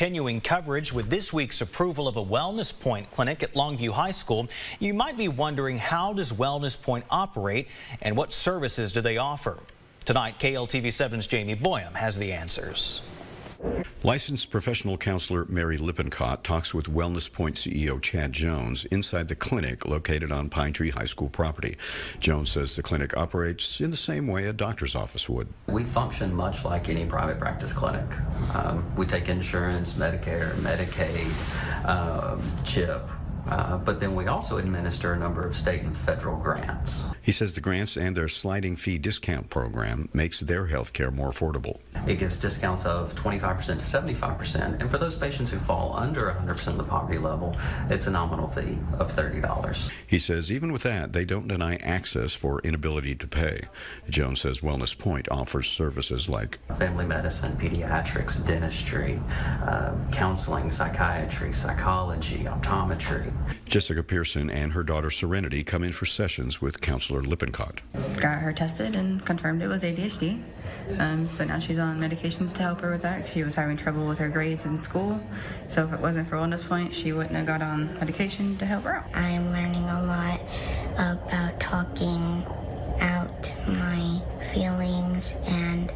Continuing coverage with this week's approval of a Wellness Pointe clinic at Longview High School. You might be wondering, how does Wellness Pointe operate and what services do they offer? Tonight, KLTV7's Jamie Boyum has the answers. Licensed professional counselor Mary Lippincott talks with Wellness Pointe CEO Chad Jones inside the clinic located on Pine Tree High School property. Jones says the clinic operates in the same way a doctor's office would. We function much like any private practice clinic. We take insurance, Medicare, Medicaid, CHIP. But then we also administer a number of state and federal grants. He says the grants and their sliding fee discount program makes their health care more affordable. It gives discounts of 25% to 75%, and for those patients who fall under 100% of the poverty level, it's a nominal fee of $30. He says even with that, they don't deny access for inability to pay. Jones says Wellness Pointe offers services like family medicine, pediatrics, dentistry, counseling, psychiatry, psychology, optometry. Jessica Pearson and her daughter Serenity come in for sessions with Counselor Lippincott. Got her tested and confirmed it was ADHD. So now she's on medications to help her with that. She was having trouble with her grades in school. So if it wasn't for Wellness Pointe, she wouldn't have got on medication to help her out. I'm learning a lot about talking out my feelings and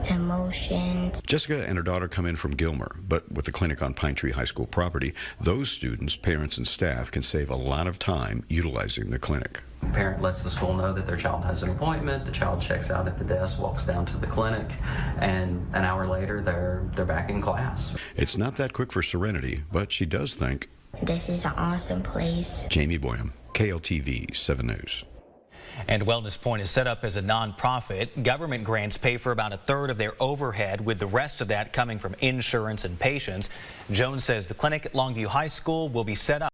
emotions. Jessica and her daughter come in from Gilmer, but with the clinic on Pine Tree High School property, those students, parents, and staff can save a lot of time utilizing the clinic. The parent lets the school know that their child has an appointment, the child checks out at the desk, walks down to the clinic, and an hour later they're back in class. It's not that quick for Serenity, but she does think this is an awesome place. Jamie Boyum, KLTV 7 News. And Wellness Pointe is set up as a nonprofit. Government grants pay for about a third of their overhead, with the rest of that coming from insurance and patients. Jones says the clinic at Longview High School will be set up